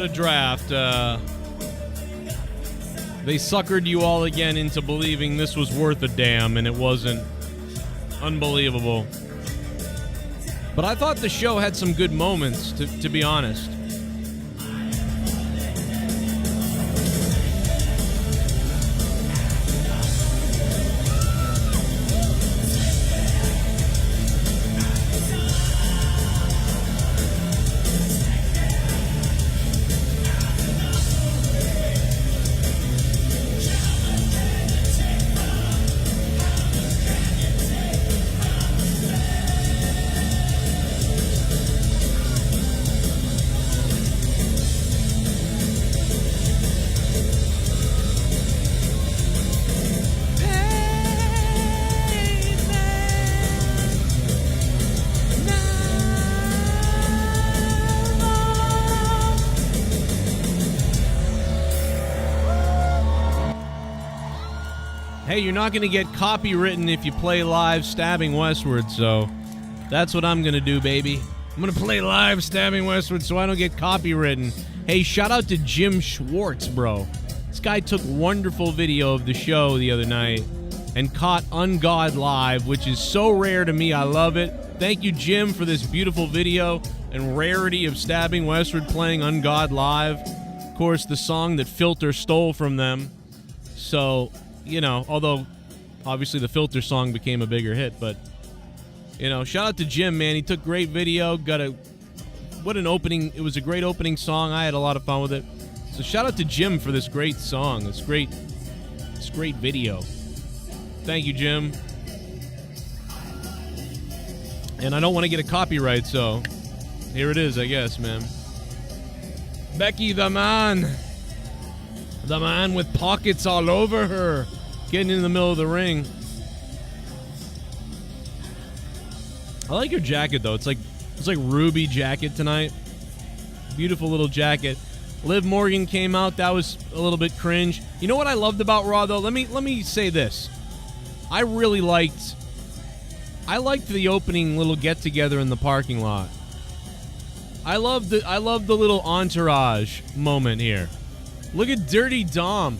What a draft. They suckered you all again into believing this was worth a damn, and it wasn't. Unbelievable. But I thought the show had some good moments, to be honest. Hey, you're not going to get copywritten if you play live Stabbing Westward, so that's what I'm going to do, baby. I'm going to play live Stabbing Westward so I don't get copywritten. Hey, shout out to Jim Schwartz, bro. This guy took wonderful video of the show the other night and caught Ungod live, which is so rare to me. I love it. Thank you, Jim, for this beautiful video and rarity of Stabbing Westward playing Ungod live. Of course, the song that Filter stole from them. So, you know, although obviously the Filter song became a bigger hit, but, you know, shout out to Jim, man. He took great video. What an opening. It was a great opening song. I had a lot of fun with it. So shout out to Jim for this great song. This great video. Thank you, Jim. And I don't want to get a copyright, so here it is, I guess, man. Becky the man. The man with pockets all over her. Getting in the middle of the ring. I like your jacket, though. It's like ruby jacket tonight. Beautiful little jacket. Liv Morgan came out. That was a little bit cringe. You know what I loved about Raw, though? Let me say this. I really liked the opening little get-together in the parking lot. I love the little entourage moment here. Look at Dirty Dom.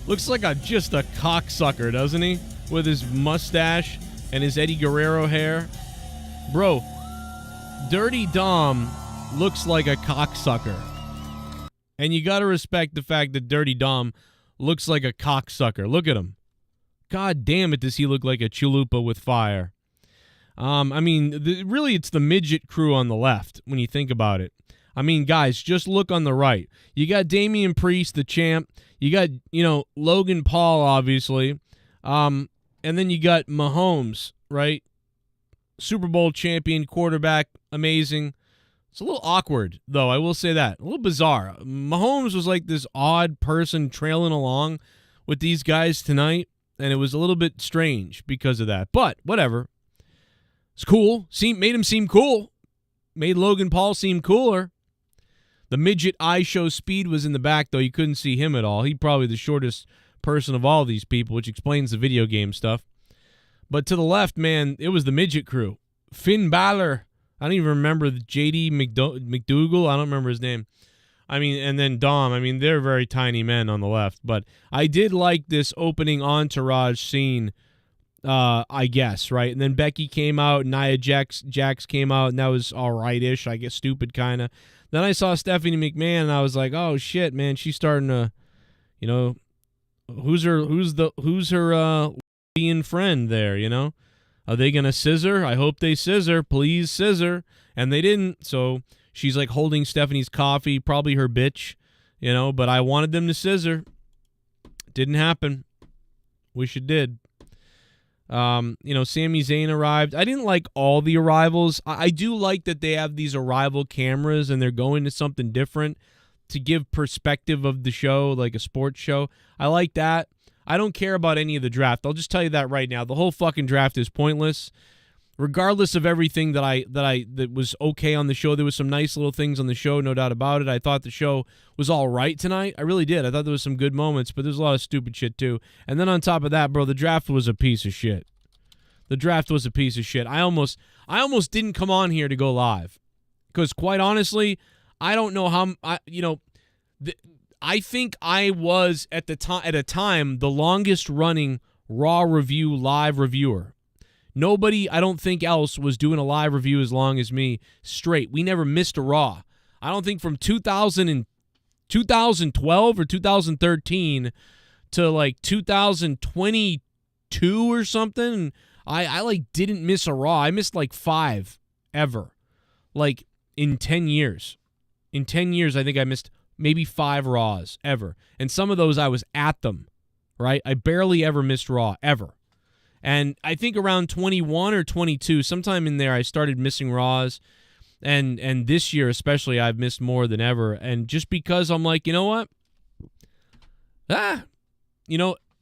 Looks like just a cocksucker, doesn't he? With his mustache and his Eddie Guerrero hair. Bro, Dirty Dom looks like a cocksucker. And you gotta respect the fact that Dirty Dom looks like a cocksucker. Look at him. God damn it, does he look like a chalupa with fire. I mean, really it's the midget crew on the left when you think about it. I mean, guys, just look on the right. You got Damian Priest, the champ. You got, Logan Paul, obviously. And then you got Mahomes, right? Super Bowl champion, quarterback, amazing. It's a little awkward, though, I will say that. A little bizarre. Mahomes was like this odd person trailing along with these guys tonight, and it was a little bit strange because of that. But, whatever. It's cool. Made him seem cool. Made Logan Paul seem cooler. The midget iShow Speed was in the back, though. You couldn't see him at all. He's probably the shortest person of all these people, which explains the video game stuff. But to the left, man, it was the midget crew. Finn Balor. I don't even remember the JD McDougal. I don't remember his name. I mean, and then Dom. I mean, they're very tiny men on the left. But I did like this opening entourage scene, I guess, right? And then Becky came out, Nia Jax came out, and that was all right-ish, I guess, stupid kind of. Then I saw Stephanie McMahon, and I was like, "Oh shit, man, she's starting to, who's her lesbian friend there? Are they gonna scissor? I hope they scissor. Please scissor." And they didn't, so she's like holding Stephanie's coffee, probably her bitch, But I wanted them to scissor. Didn't happen. Wish it did. Sami Zayn arrived. I didn't like all the arrivals. I do like that they have these arrival cameras and they're going to something different to give perspective of the show, like a sports show. I like that. I don't care about any of the draft. I'll just tell you that right now. The whole fucking draft is pointless. Regardless of everything that was okay on the show, there was some nice little things on the show, no doubt about it. I thought the show was all right tonight. I really did. I thought there was some good moments, but there's a lot of stupid shit too. And then on top of that, bro, the draft was a piece of shit. The draft was a piece of shit. I almost didn't come on here to go live because, quite honestly, I don't know how. I think I was at a time the longest running Raw review live reviewer. Nobody, I don't think else was doing a live review as long as me straight. We never missed a Raw. I don't think from 2012 or 2013 to like 2022 or something, I like didn't miss a Raw. I missed like 5 ever. Like in 10 years. In 10 years, I think I missed maybe 5 Raws ever. And some of those I was at them, right? I barely ever missed Raw, ever. And I think around 21 or 22, sometime in there, I started missing Raws. And this year especially, I've missed more than ever. And just because I'm like, you know what?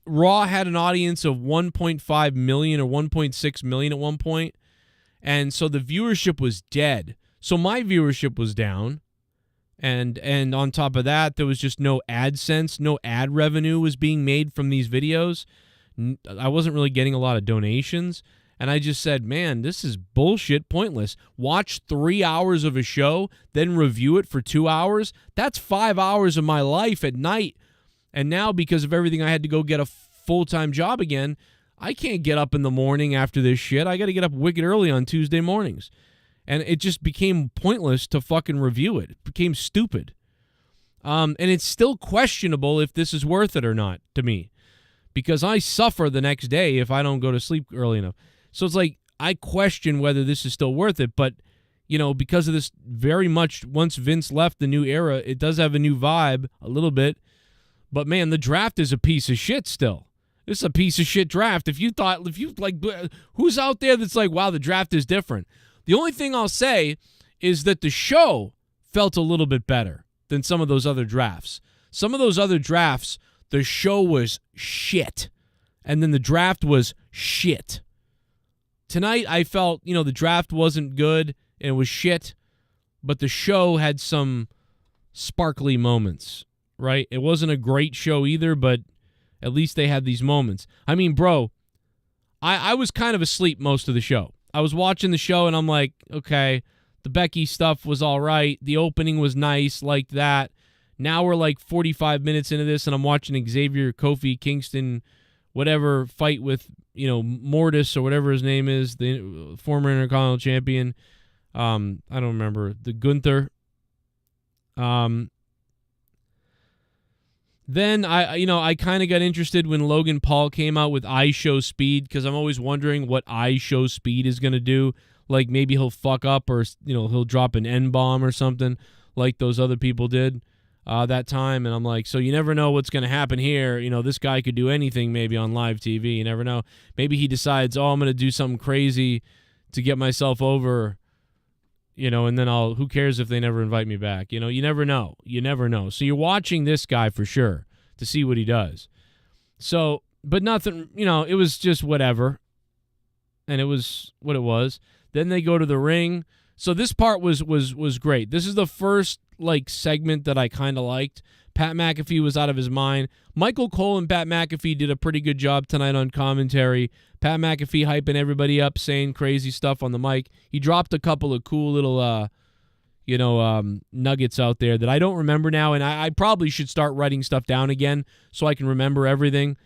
Raw had an audience of 1.5 million or 1.6 million at one point. And so the viewership was dead. So my viewership was down. And on top of that, there was just no AdSense, no ad revenue was being made from these videos. I wasn't really getting a lot of donations. And I just said, man, this is bullshit, pointless. Watch 3 hours of a show, then review it for 2 hours. That's 5 hours of my life at night. And now, because of everything, I had to go get a full-time job again. I can't get up in the morning after this shit. I got to get up wicked early on Tuesday mornings. And it just became pointless to fucking review it. It became stupid. And it's still questionable if this is worth it or not to me. Because I suffer the next day if I don't go to sleep early enough. So it's like, I question whether this is still worth it. But, because of this very much, once Vince left the new era, it does have a new vibe a little bit. But, man, the draft is a piece of shit still. This is a piece of shit draft. Who's out there that's like, wow, the draft is different? The only thing I'll say is that the show felt a little bit better than some of those other drafts. Some of those other drafts, the show was shit, and then the draft was shit. Tonight, I felt, the draft wasn't good, and it was shit, but the show had some sparkly moments, right? It wasn't a great show either, but at least they had these moments. I mean, bro, I was kind of asleep most of the show. I was watching the show, and I'm like, okay, the Becky stuff was all right. The opening was nice, like that. Now we're like 45 minutes into this, and I'm watching Xavier, Kofi, Kingston, whatever, fight with, Mortis or whatever his name is, the former Intercontinental Champion. I don't remember. The Gunther. Then I kind of got interested when Logan Paul came out with I Show Speed, because I'm always wondering what I Show Speed is going to do. Like maybe he'll fuck up, or he'll drop an N-bomb or something like those other people did that time. And I'm like, so you never know what's going to happen here. This guy could do anything maybe on live TV. You never know. Maybe he decides, I'm going to do something crazy to get myself over. And then who cares if they never invite me back? You never know. You never know. So you're watching this guy for sure to see what he does. So, but nothing, it was just whatever. And it was what it was. Then they go to the ring. So this part was great. This is the first, segment that I kind of liked. Pat McAfee was out of his mind. Michael Cole and Pat McAfee did a pretty good job tonight on commentary. Pat McAfee hyping everybody up, saying crazy stuff on the mic. He dropped a couple of cool little, nuggets out there that I don't remember now, and I probably should start writing stuff down again so I can remember everything.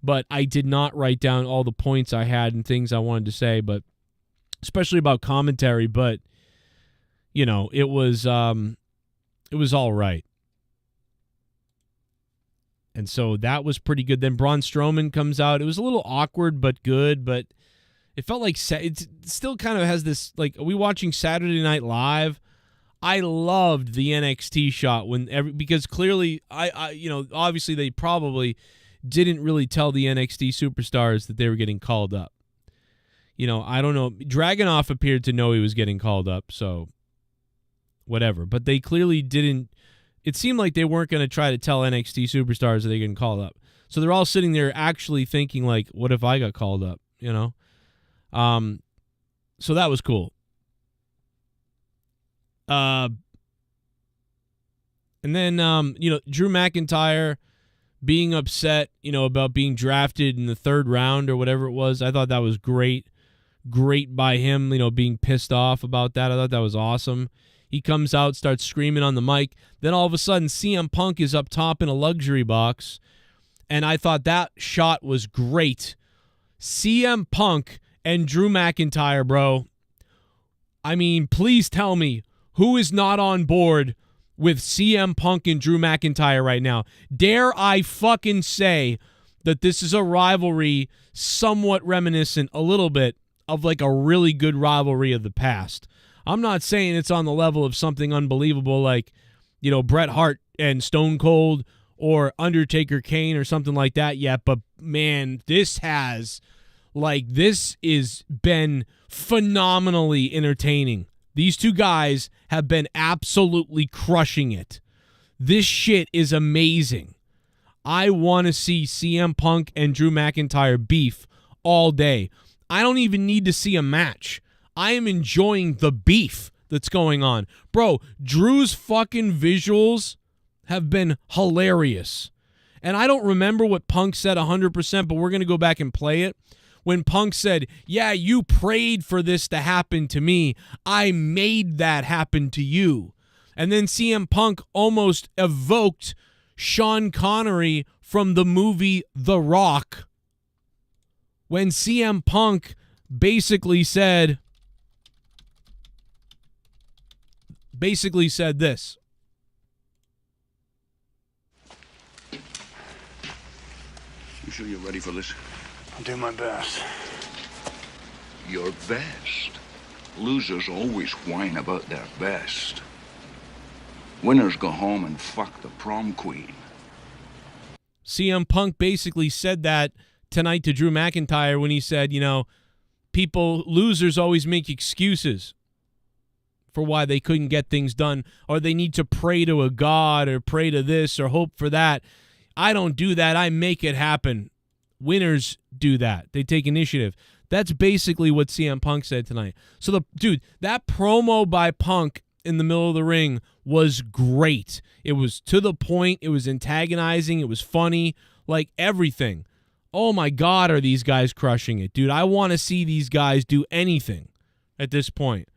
But I did not write down all the points I had and things I wanted to say, but especially about commentary. But it was all right. And so that was pretty good. Then Braun Strowman comes out. It was a little awkward, but good. But it felt like it still kind of has this, are we watching Saturday Night Live? I loved the NXT shot because clearly, obviously they probably didn't really tell the NXT superstars that they were getting called up. I don't know. Dragunov appeared to know he was getting called up, so whatever. But they clearly didn't. It seemed like they weren't going to try to tell NXT superstars that they're getting called up. So they're all sitting there actually thinking, what if I got called up, So that was cool. And then, Drew McIntyre being upset, about being drafted in the 3rd round or whatever it was. I thought that was great. Great by him, being pissed off about that. I thought that was awesome. He comes out, starts screaming on the mic. Then all of a sudden, CM Punk is up top in a luxury box, and I thought that shot was great. CM Punk and Drew McIntyre, bro. I mean, please tell me who is not on board with CM Punk and Drew McIntyre right now. Dare I fucking say that this is a rivalry somewhat reminiscent a little bit of like a really good rivalry of the past. I'm not saying it's on the level of something unbelievable like, you know, Bret Hart and Stone Cold or Undertaker Kane or something like that yet, but man, this has been phenomenally entertaining. These two guys have been absolutely crushing it. This shit is amazing. I want to see CM Punk and Drew McIntyre beef all day. I don't even need to see a match. I am enjoying the beef that's going on. Bro, Drew's fucking visuals have been hilarious. And I don't remember what Punk said 100%, but we're going to go back and play it. When Punk said, yeah, you prayed for this to happen to me. I made that happen to you. And then CM Punk almost evoked Sean Connery from the movie The Rock when CM Punk basically said this. You sure you're ready for this? I'll do my best. Your best? Losers always whine about their best. Winners go home and fuck the prom queen. CM Punk basically said that tonight to Drew McIntyre when he said, you know, losers always make excuses for why they couldn't get things done, or they need to pray to a god or pray to this or hope for that. I don't do that. I make it happen. Winners do that. They take initiative. That's basically what CM Punk said tonight. So, that promo by Punk in the middle of the ring was great. It was to the point. It was antagonizing. It was funny. Like everything. Oh my God, are these guys crushing it, dude? I want to see these guys do anything at this point.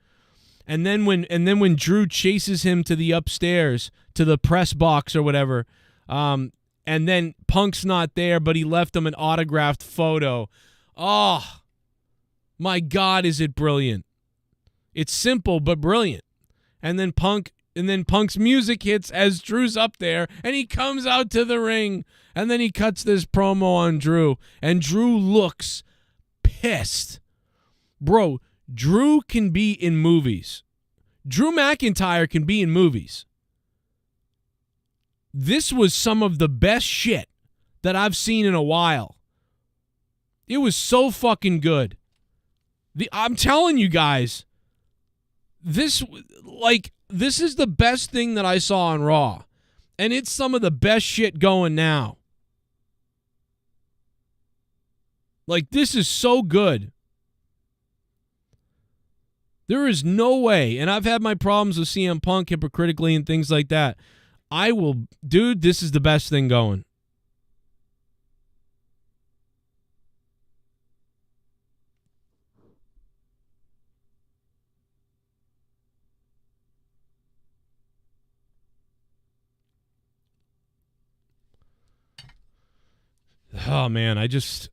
And then when Drew chases him to the upstairs, to the press box or whatever, and then Punk's not there, but he left him an autographed photo. Oh, my God, is it brilliant. It's simple but brilliant. And then Punk's music hits as Drew's up there, and he comes out to the ring, and then he cuts this promo on Drew, and Drew looks pissed. Bro, Drew can be in movies. Drew McIntyre can be in movies. This was some of the best shit that I've seen in a while. It was so fucking good. I'm telling you guys, this is the best thing that I saw on Raw. And it's some of the best shit going now. Like, this is so good. There is no way, and I've had my problems with CM Punk hypocritically and things like that. This is the best thing going. Oh man,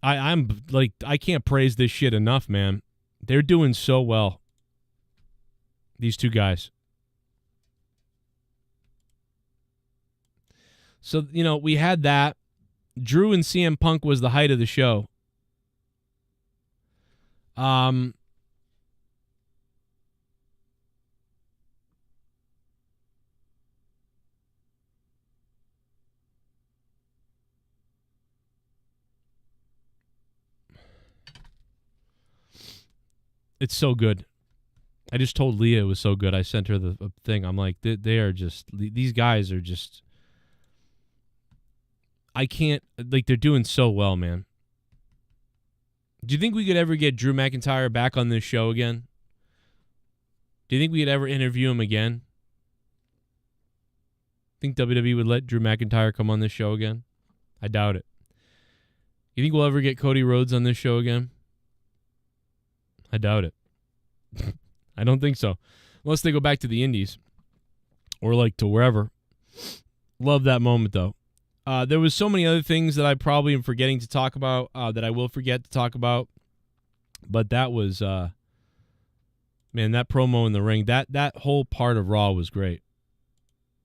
I'm like, I can't praise this shit enough, man. They're doing so well. These two guys. So, you know, we had that. Drew and CM Punk was the height of the show. It's so good. I just told Leah it was so good. I sent her the thing. I'm like, they are just, these guys are just, I can't, like, they're doing so well, man. Do you think we could ever get Drew McIntyre back on this show again? Do you think we could ever interview him again? Think WWE would let Drew McIntyre come on this show again? I doubt it. You think we'll ever get Cody Rhodes on this show again? I doubt it. I don't think so. Unless they go back to the Indies. or like to wherever. Love that moment, though. There was so many other things that I probably am forgetting to talk about, that I will forget to talk about. But that was, man, that promo in the ring, that whole part of Raw was great.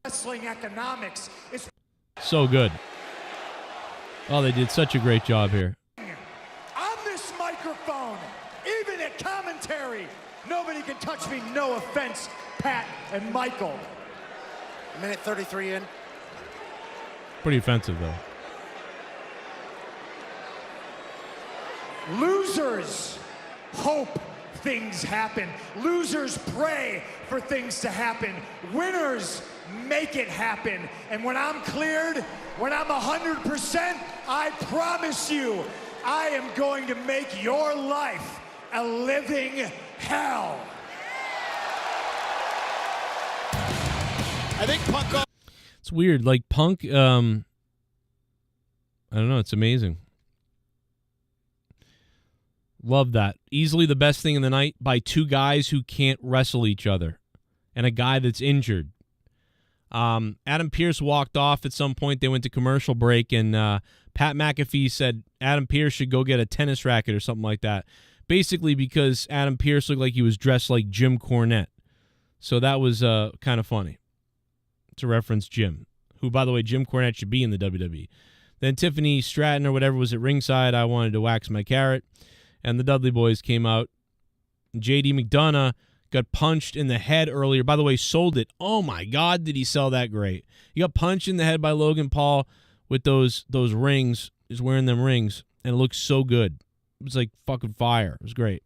Wrestling economics is so good. Oh, they did such a great job here. on this microphone, even at commentary. Nobody can touch me. No offense, Pat and Michael. Minute 33 in. Pretty offensive, though. Losers hope things happen. Losers pray for things to happen. Winners make it happen. And when I'm cleared, when I'm 100%, I promise you, I am going to make your life a living hell. I think Punk. It's weird. Like, Punk, I don't know. It's amazing. Love that. Easily the best thing in the night by two guys who can't wrestle each other and a guy that's injured. Adam Pearce walked off at some point. They went to commercial break, and Pat McAfee said Adam Pearce should go get a tennis racket or something like that, basically because Adam Pearce looked like he was dressed like Jim Cornette. So that was kind of funny to reference Jim, who, by the way, Jim Cornette should be in the WWE. Then Tiffany Stratton or whatever was at ringside. I wanted to wax my carrot. And the Dudley Boys came out. J.D. McDonough got punched in the head earlier. By the way, sold it. Oh, my God, did he sell that great. He got punched in the head by Logan Paul with those rings. He's wearing them rings, and it looked so good. It was like fucking fire. It was great.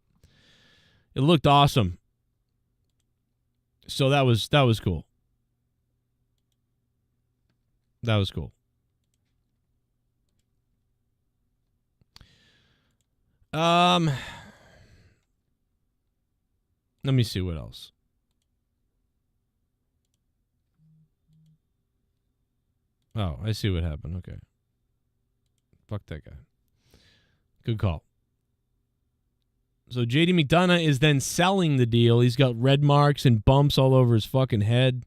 It looked awesome. So that was cool. That was cool. Let me see what else. Oh, I see what happened. Okay. Fuck that guy. Good call. So JD McDonough is then selling the deal. He's got red marks and bumps all over his fucking head.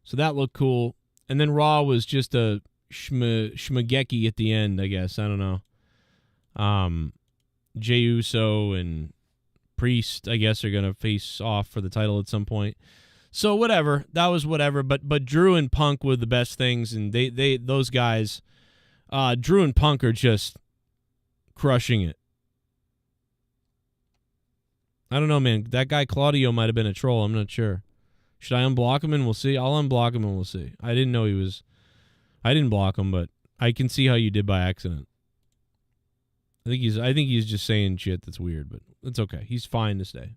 So that looked cool. And then Raw was just a schmageki at the end, I guess. I don't know. Jey Uso and Priest, I guess, are going to face off for the title at some point. So whatever. That was whatever. But Drew and Punk were the best things, and those guys, Drew and Punk are just crushing it. I don't know, man. That guy Claudio might have been a troll. I'm not sure. Should I unblock him and we'll see? I'll unblock him and we'll see. I didn't know he was... I didn't block him, but I can see how you did by accident. I think he's just saying shit that's weird, but it's okay. He's fine to stay.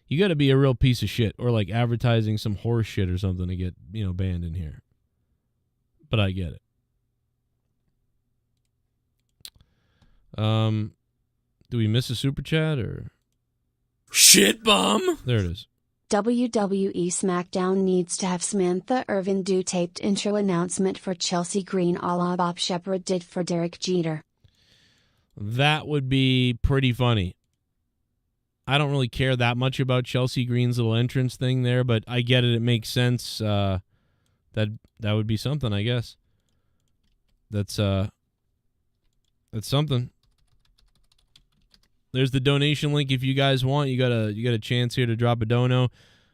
You got to be a real piece of shit or like advertising some horse shit or something to get, banned in here. But I get it. Do we miss a super chat or shit bum? There it is. WWE SmackDown needs to have Samantha Irvin do taped intro announcement for Chelsea Green a la Bob Shepard did for Derek Jeter. That would be pretty funny. I don't really care that much about Chelsea Green's little entrance thing there, but I get it. It makes sense. That would be something, I guess. That's something. There's the donation link if you guys want. You got a chance here to drop a dono.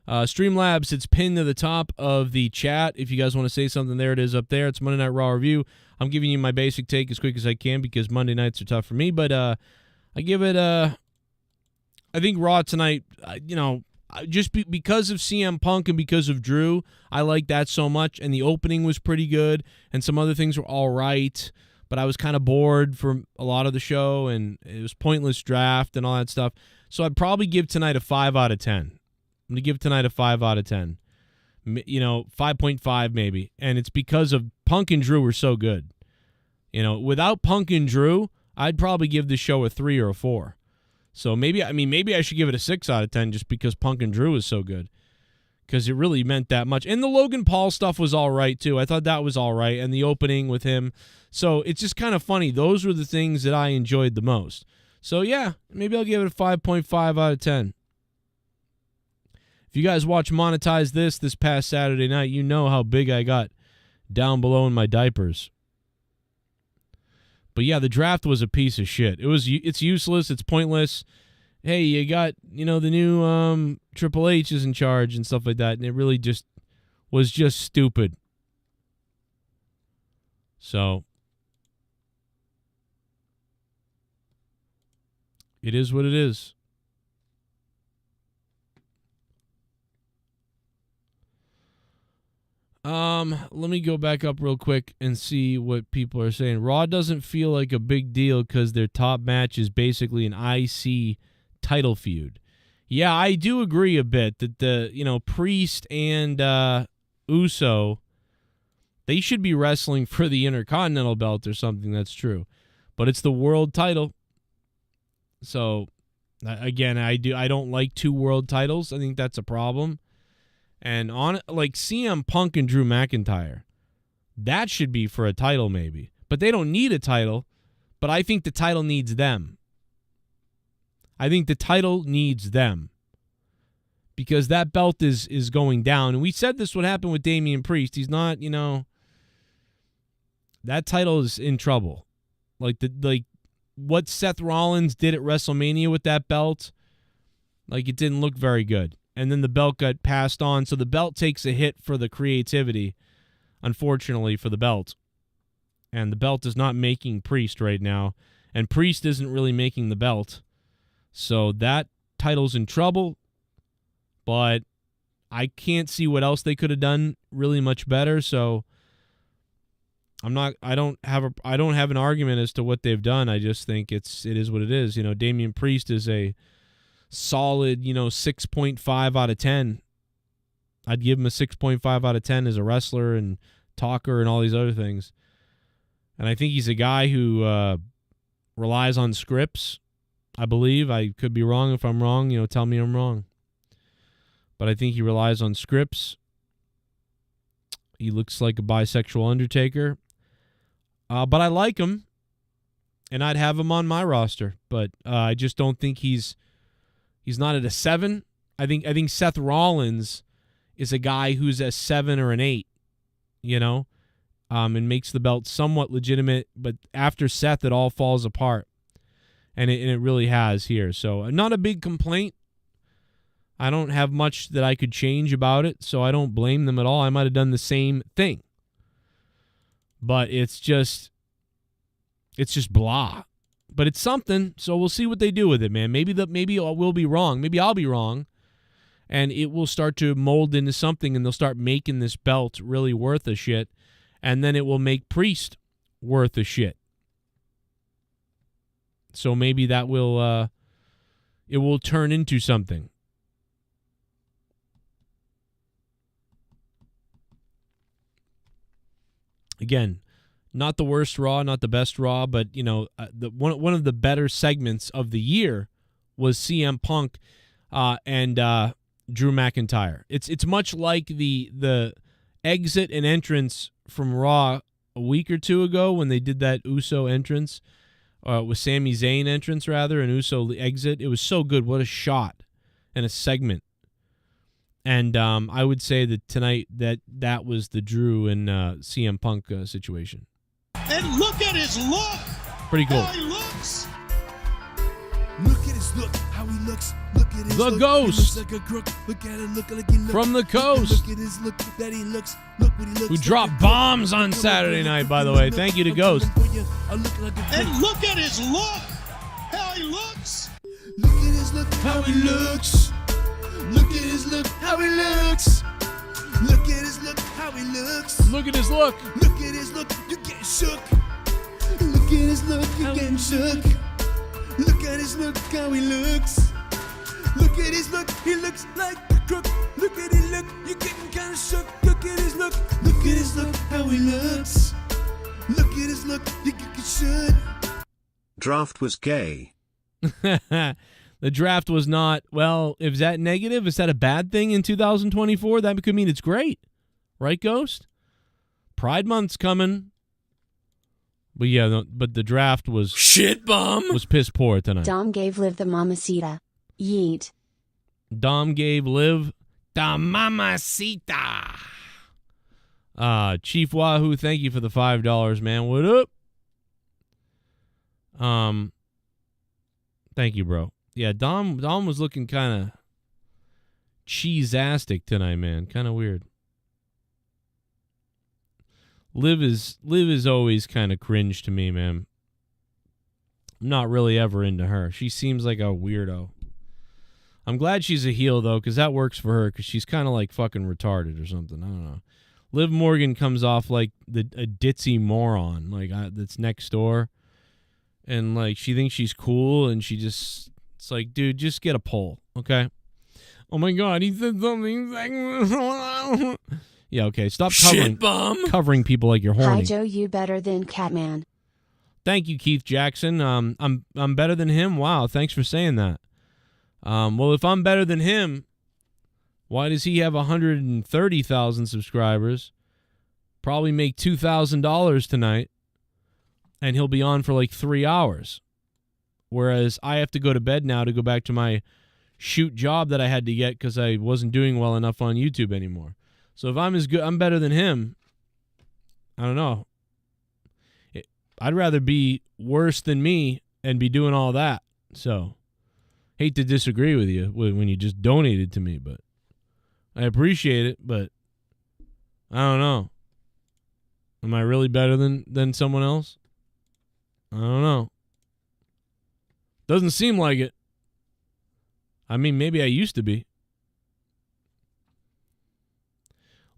Streamlabs, it's pinned to the top of the chat. If you guys want to say something, there it is up there. It's Monday Night Raw Review. I'm giving you my basic take as quick as I can because Monday nights are tough for me. But I give it I think Raw tonight, just because of CM Punk and because of Drew, I like that so much. And the opening was pretty good. And some other things were all right. But I was kind of bored for a lot of the show. And it was pointless draft and all that stuff. So I'd probably give tonight a 5 out of 10. I'm going to give tonight a 5 out of 10. 5.5 maybe. And it's because of Punk and Drew were so good. Without Punk and Drew, I'd probably give this show a 3 or a 4. So maybe I should give it a 6 out of 10 just because Punk and Drew was so good. Because it really meant that much. And the Logan Paul stuff was all right, too. I thought that was all right. And the opening with him. So it's just kind of funny. Those were the things that I enjoyed the most. So, yeah, maybe I'll give it a 5.5 out of 10. If you guys watch Monetize this past Saturday night, you know how big I got down below in my diapers. But yeah, the draft was a piece of shit. It's useless. It's pointless. Hey, you got, the new Triple H is in charge and stuff like that, and it really just was just stupid. So it is what it is. Let me go back up real quick and see what people are saying. Raw doesn't feel like a big deal because their top match is basically an IC title feud. Yeah, I do agree a bit that the Priest and Uso, they should be wrestling for the Intercontinental belt or something. That's true, but it's the world title. So again, I don't like 2 world titles. I think that's a problem. And like CM Punk and Drew McIntyre, that should be for a title maybe. But they don't need a title, but I think the title needs them. I think the title needs them. Because that belt is going down. And we said this would happen with Damian Priest. He's not, that title is in trouble. Like what Seth Rollins did at WrestleMania with that belt, like it didn't look very good. And then the belt got passed on, so the belt takes a hit for the creativity, unfortunately, for the belt. And the belt is not making Priest right now, and Priest isn't really making the belt. So that title's in trouble, but I can't see what else they could have done really much better, so I don't have an argument as to what they've done. I just think it is what it is. Damian Priest is a solid, 6.5 out of 10. I'd give him a 6.5 out of 10 as a wrestler and talker and all these other things. And I think he's a guy who relies on scripts, I believe. I could be wrong. If I'm wrong, tell me I'm wrong. But I think he relies on scripts. He looks like a bisexual Undertaker. But I like him, and I'd have him on my roster. But I just don't think he's not at a 7. I think Seth Rollins is a guy who's a 7 or an 8, and makes the belt somewhat legitimate. But after Seth, it all falls apart, and it really has here. So not a big complaint. I don't have much that I could change about it, so I don't blame them at all. I might have done the same thing, but it's just blah. But it's something, so we'll see what they do with it, man. Maybe we'll be wrong. Maybe I'll be wrong, and it will start to mold into something, and they'll start making this belt really worth a shit, and then it will make Priest worth a shit. So maybe that will it will turn into something. Again, not the worst Raw, not the best Raw, but one of the better segments of the year was CM Punk and Drew McIntyre. It's much like the exit and entrance from Raw a week or two ago when they did that Uso entrance, with Sami Zayn entrance rather, and Uso exit. It was so good. What a shot and a segment. And I would say that tonight that was the Drew and CM Punk situation. And look at his look. Pretty cool. How he looks. Look at his look, how he looks. Look at his The look. Ghost. He looks like a crook. Look at it, look like he looks. From the coast. Look at his look that he looks. Look what he looks. Who dropped bombs on Saturday night, by the way. Thank you to Ghost. And look at his look. How he looks. Look at his look, how he looks. Look at his look, how he looks. Look at his look, how he looks. Look at his look. Look at his look, you getting shook. Look at his look, you getting shook. Look at his look, how he looks. Look at his look, he looks like a crook. Look at his look, you getting kinda shook. Look at his look, look at his look, how he looks. Look at his look, you getting shook. Draft was gay. The draft was not, well, is that negative? Is that a bad thing in 2024? That could mean it's great. Right, Ghost? Pride Month's coming. But yeah, but the draft was Shit bomb. Was piss poor tonight. Dom gave Liv the mamacita. Yeet. Dom gave Liv The mamacita. Chief Wahoo, thank you for the $5, man. What up? Thank you, bro. Yeah, Dom was looking kind of cheese-astic tonight, man. Kind of weird. Liv is always kind of cringe to me, man. I'm not really ever into her. She seems like a weirdo. I'm glad she's a heel, though, because that works for her, because she's kind of like fucking retarded or something. I don't know. Liv Morgan comes off like a ditzy moron, like that's next door. And, like, she thinks she's cool, and she just... It's like, dude, just get a poll, okay? Oh, my God, he said something. Yeah, okay, stop covering people like you're horny. Hi, Joe, you better than Catman. Thank you, Keith Jackson. I'm better than him? Wow, thanks for saying that. Well, if I'm better than him, why does he have 130,000 subscribers? Probably make $2,000 tonight. And he'll be on for like 3 hours. Whereas I have to go to bed now to go back to my shoot job that I had to get because I wasn't doing well enough on YouTube anymore. So if I'm better than him, I don't know. I'd rather be worse than me and be doing all that. So, hate to disagree with you when you just donated to me, but I appreciate it, but I don't know. Am I really better than someone else? I don't know. Doesn't seem like it. I mean, maybe I used to be.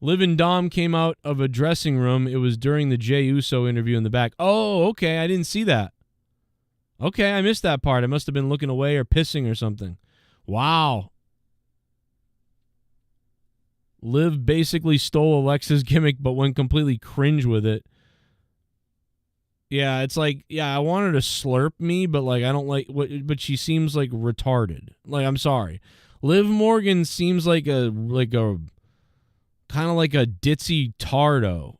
Liv and Dom came out of a dressing room. It was during the Jey Uso interview in the back. Oh, okay. I didn't see that. Okay, I missed that part. I must have been looking away or pissing or something. Wow. Liv basically stole Alexa's gimmick but went completely cringe with it. Yeah, it's like, yeah, I want her to slurp me, but like I don't like but she seems like retarded. Like, I'm sorry. Liv Morgan seems like a kind of like a ditzy tardo.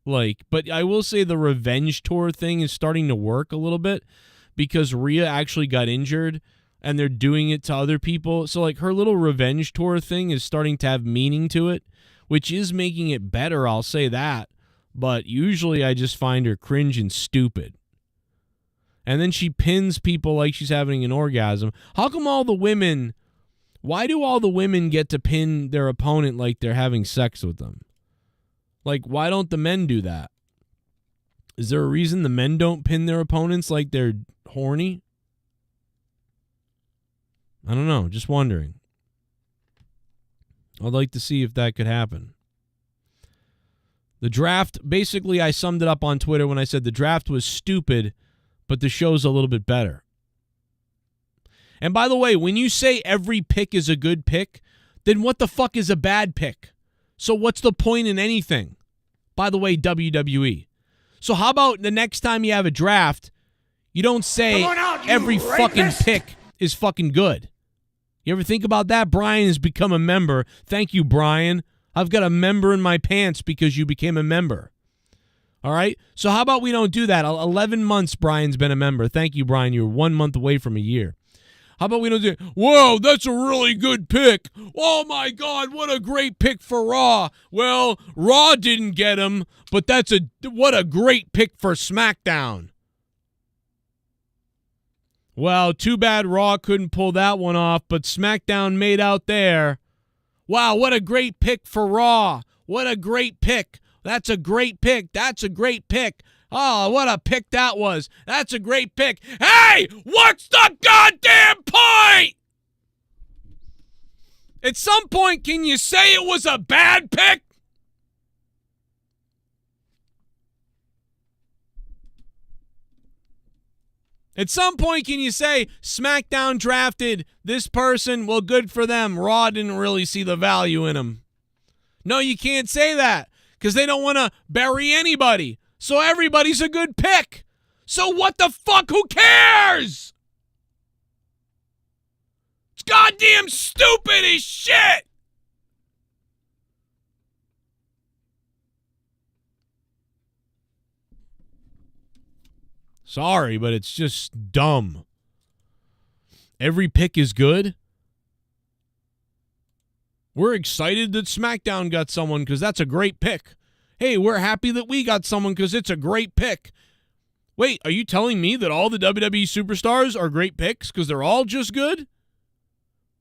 Like, but I will say the revenge tour thing is starting to work a little bit because Rhea actually got injured and they're doing it to other people. So like her little revenge tour thing is starting to have meaning to it, which is making it better, I'll say that. But usually I just find her cringe and stupid. And then she pins people like she's having an orgasm. How come all the women... Why do all the women get to pin their opponent like they're having sex with them? Like, why don't the men do that? Is there a reason the men don't pin their opponents like they're horny? I don't know. Just wondering. I'd like to see if that could happen. The draft, basically I summed it up on Twitter when I said the draft was stupid, but the show's a little bit better. And by the way, when you say every pick is a good pick, then what the fuck is a bad pick? So what's the point in anything? By the way, WWE. So how about the next time you have a draft, you don't say every fucking pick is fucking good. You ever think about that? Brian has become a member. Thank you, Brian. I've got a member in my pants because you became a member. All right? So how about we don't do that? 11 months Brian's been a member. Thank you, Brian. You're 1 month away from a year. How about we don't do, whoa, that's a really good pick. Oh, my God, what a great pick for Raw. Well, Raw didn't get him, but what a great pick for SmackDown. Well, too bad Raw couldn't pull that one off, but SmackDown made out there. Wow, what a great pick for Raw. What a great pick. That's a great pick. That's a great pick. Oh, what a pick that was. That's a great pick. Hey, what's the goddamn point? At some point, can you say it was a bad pick? At some point, can you say SmackDown drafted this person? Well, good for them. Raw didn't really see the value in him. No, you can't say that because they don't want to bury anybody. So everybody's a good pick. So what the fuck? Who cares? It's goddamn stupid as shit. Sorry, but it's just dumb. Every pick is good? We're excited that SmackDown got someone because that's a great pick. Hey, we're happy that we got someone because it's a great pick. Wait, are you telling me that all the WWE superstars are great picks because they're all just good?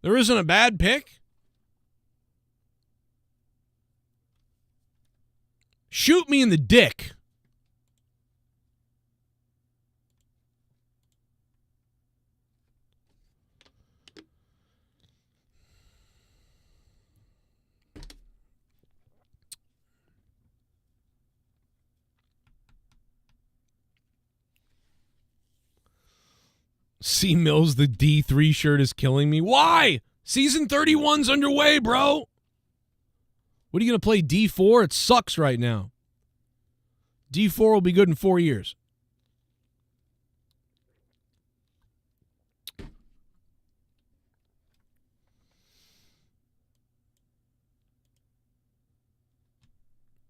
There isn't a bad pick? Shoot me in the dick. C. Mills, the D3 shirt is killing me. Why? Season 31's underway, bro. What are you going to play, D4? It sucks right now. D4 will be good in 4 years.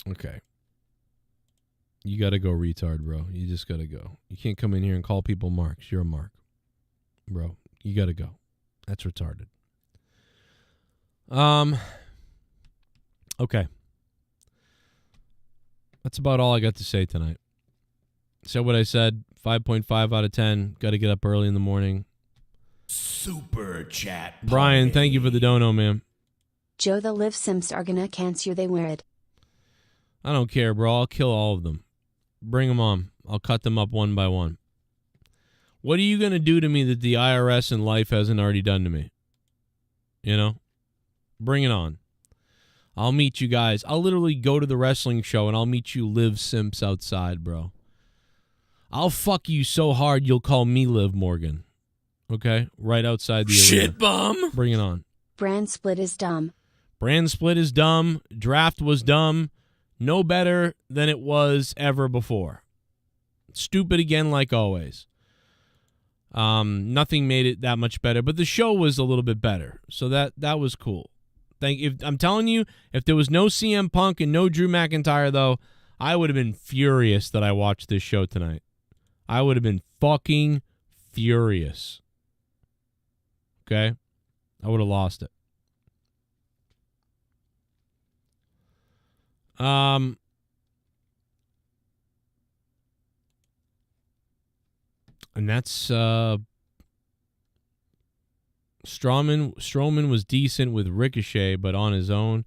Okay. You got to go retard, bro. You just got to go. You can't come in here and call people marks. You're a mark. Bro, you got to go. That's retarded. Okay. That's about all I got to say tonight. Said what I said. 5.5 out of 10. Got to get up early in the morning. Super chat. Brian, thank you for the dono, man. Joe, the Liv Simps are gonna cancel they wear it. I don't care, bro. I'll kill all of them. Bring them on. I'll cut them up one by one. What are you going to do to me that the IRS and life hasn't already done to me? You know? Bring it on. I'll meet you guys. I'll literally go to the wrestling show and I'll meet you Liv Simps outside, bro. I'll fuck you so hard you'll call me Liv Morgan. Okay? Right outside the arena. Shit bum. Bring it on. Brand split is dumb. Brand split is dumb. Draft was dumb. No better than it was ever before. Stupid again like always. Nothing made it that much better, but the show was a little bit better. So that was cool. I'm telling you, if there was no CM Punk and no Drew McIntyre, though, I would have been furious that I watched this show tonight. I would have been fucking furious. Okay? I would have lost it. And that's Strowman was decent with Ricochet, but on his own.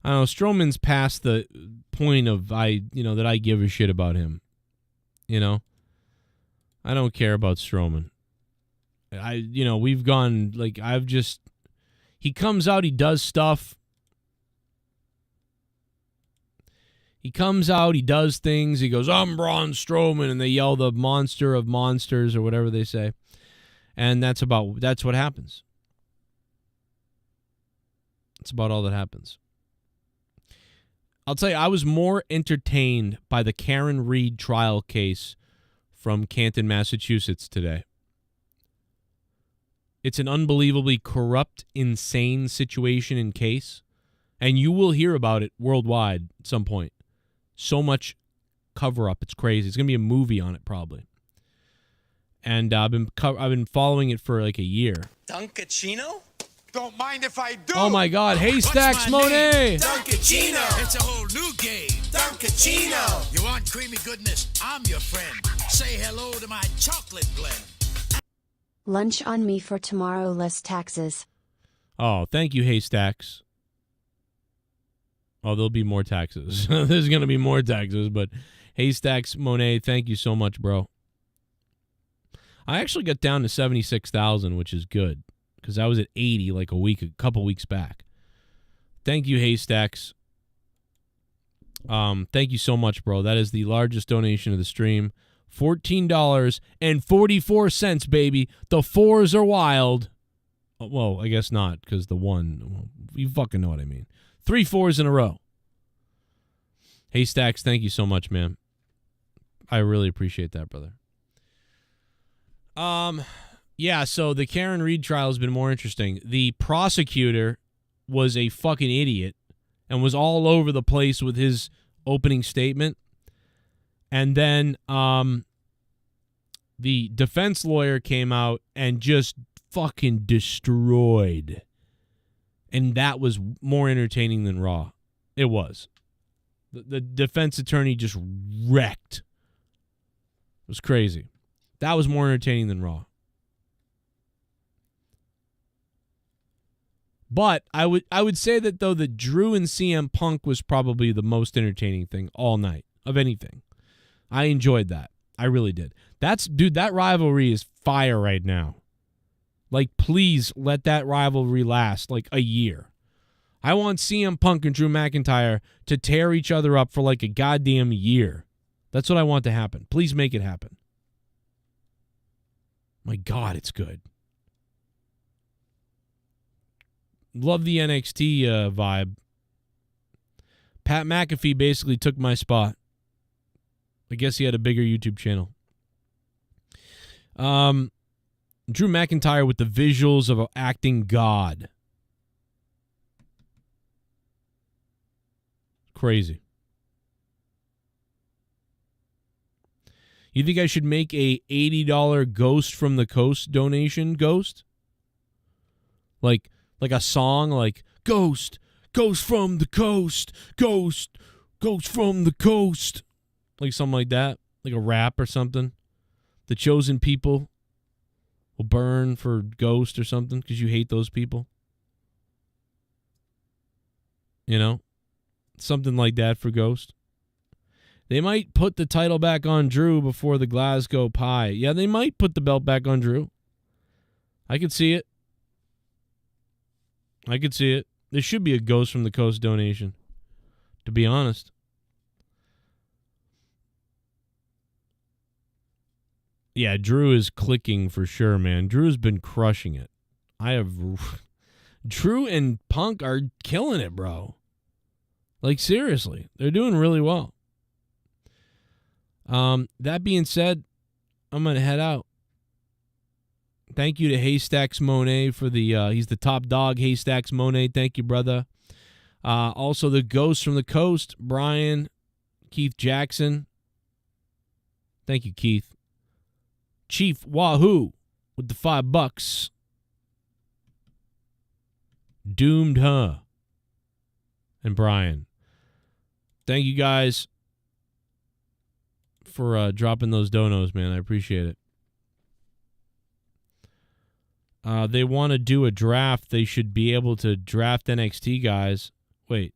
I don't know, Strowman's past the point of that I give a shit about him. You know? I don't care about Strowman. We've gone he comes out, he does stuff. He comes out, he does things, he goes, I'm Braun Strowman, and they yell the monster of monsters or whatever they say. And that's what happens. That's about all that happens. I'll tell you, I was more entertained by the Karen Reed trial case from Canton, Massachusetts today. It's an unbelievably corrupt, insane situation and case, and you will hear about it worldwide at some point. So much cover-up, it's crazy. It's going to be a movie on it probably. And I've been following it for like a year. Duncachino? Don't mind if I do. Oh my God! Haystacks Monet. Duncachino. It's a whole new game. Duncachino. You want creamy goodness? I'm your friend. Say hello to my chocolate blend. Lunch on me for tomorrow, less taxes. Oh, thank you, Haystacks. Oh, there'll be more taxes. There's going to be more taxes, but Haystacks Monet, thank you so much, bro. I actually got down to 76,000, which is good, because I was at 80 like a couple weeks back. Thank you, Haystacks. Thank you so much, bro. That is the largest donation of the stream. $14.44, baby. The fours are wild. Well, I guess not, because the one, you fucking know what I mean. 3 4s in a row. Haystacks, thank you so much, man. I really appreciate that, brother. Yeah, so the Karen Reed trial has been more interesting. The prosecutor was a fucking idiot and was all over the place with his opening statement. And then the defense lawyer came out and just fucking destroyed And that was more entertaining than Raw. It was. The defense attorney just wrecked. It was crazy. That was more entertaining than Raw. But I would say that, though, that Drew and CM Punk was probably the most entertaining thing all night of anything. I enjoyed that. I really did. That rivalry is fire right now. Like, please let that rivalry last like a year. I want CM Punk and Drew McIntyre to tear each other up for like a goddamn year. That's what I want to happen. Please make it happen. My God, it's good. Love the NXT vibe. Pat McAfee basically took my spot. I guess he had a bigger YouTube channel. Drew McIntyre with the visuals of an acting god. Crazy. You think I should make a $80 Ghost from the Coast donation, Ghost? Like a song like Ghost from the Coast, Ghost from the Coast. Like something like that. Like a rap or something. The chosen people will burn for Ghost or something because you hate those people. You know? Something like that for Ghost. They might put the title back on Drew before the Glasgow Pie. Yeah, they might put the belt back on Drew. I could see it. There should be a Ghost from the Coast donation, to be honest. Yeah, Drew is clicking for sure, man. Drew's been crushing it. Drew and Punk are killing it, bro. Like, seriously. They're doing really well. That being said, I'm going to head out. Thank you to Haystacks Monet for the, he's the top dog, Haystacks Monet. Thank you, brother. Also, the Ghost from the Coast, Brian, Keith Jackson. Thank you, Keith. Chief Wahoo with the $5. Doomed, huh? And Brian. Thank you guys for dropping those donos, man. I appreciate it. They want to do a draft. They should be able to draft NXT guys. Wait.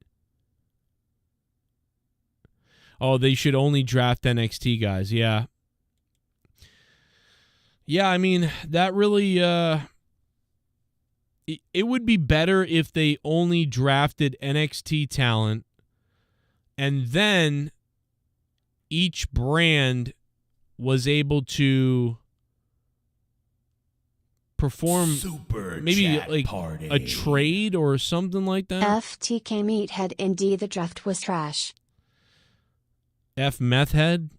Oh, they should only draft NXT guys. Yeah. Yeah, I mean, that really... It would be better if they only drafted NXT talent and then each brand was able to perform maybe like a trade or something like that. FTK Meathead Indy, the draft was trash. F Methhead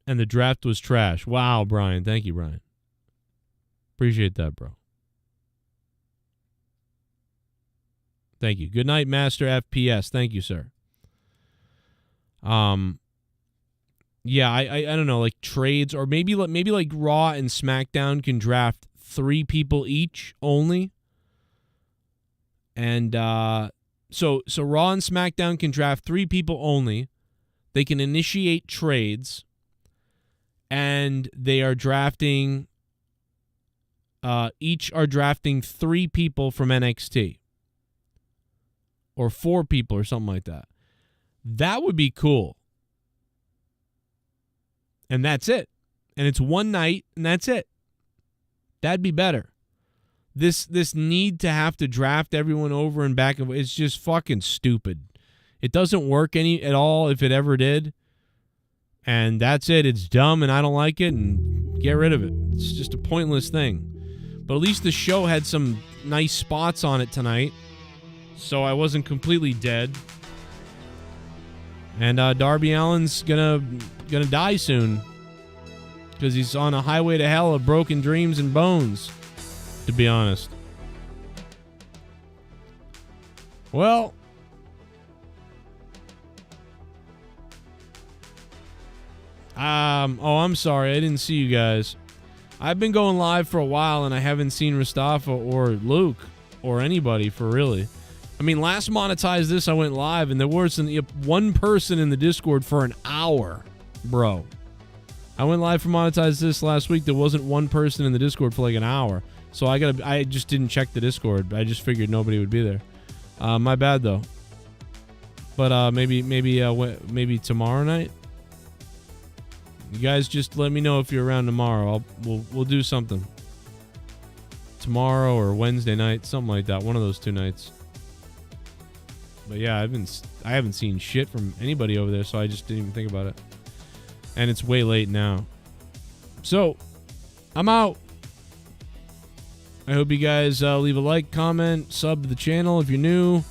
and the draft was trash. Wow, Brian. Thank you, Brian. Appreciate that, bro. Thank you. Good night, Master FPS. Thank you, sir. Yeah, I don't know, like trades or maybe like Raw and SmackDown can draft 3 people each only. And so Raw and SmackDown can draft 3 people only. They can initiate trades, and they are drafting each are drafting 3 people from NXT. Or 4 people or something like that. That would be cool. And that's it. And it's one night, and that's it. That'd be better. This need to have to draft everyone over and back, it's just fucking stupid. It doesn't work at all if it ever did. And that's it. It's dumb, and I don't like it, and get rid of it. It's just a pointless thing. But at least the show had some nice spots on it tonight. So I wasn't completely dead. And Darby Allin's gonna die soon. Because he's on a highway to hell of broken dreams and bones. To be honest. Well. I'm sorry. I didn't see you guys. I've been going live for a while and I haven't seen Mustafa or Luke or anybody for really. I mean, last Monetize This, I went live, and there wasn't one person in the Discord for an hour, bro. I went live for Monetize This last week. There wasn't one person in the Discord for like an hour. So I just didn't check the Discord. I just figured nobody would be there. My bad, though. But maybe tomorrow night. You guys just let me know if you're around tomorrow. We'll do something. Tomorrow or Wednesday night, something like that. One of those 2 nights. But yeah, I haven't seen shit from anybody over there, so I just didn't even think about it. And it's way late now. So, I'm out. I hope you guys leave a like, comment, sub to the channel if you're new.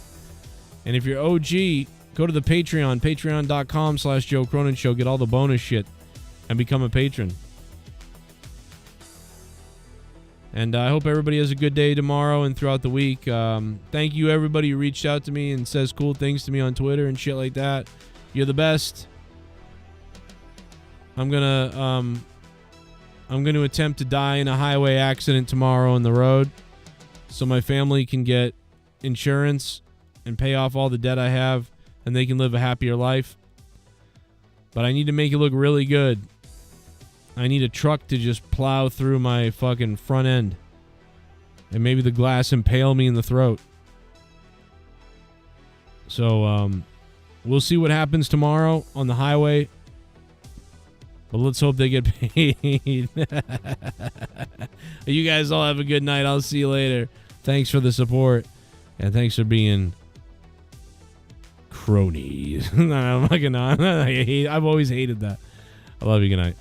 And if you're OG, go to the Patreon, patreon.com/Joe Cronin Show. Get all the bonus shit and become a patron. And I hope everybody has a good day tomorrow and throughout the week. Thank you, everybody who reached out to me and says cool things to me on Twitter and shit like that. You're the best. I'm gonna attempt to die in a highway accident tomorrow on the road, so my family can get insurance and pay off all the debt I have, and they can live a happier life. But I need to make it look really good. I need a truck to just plow through my fucking front end. And maybe the glass impale me in the throat. So, we'll see what happens tomorrow on the highway. But let's hope they get paid. You guys all have a good night. I'll see you later. Thanks for the support. And thanks for being cronies. I've always hated that. I love you. Good night.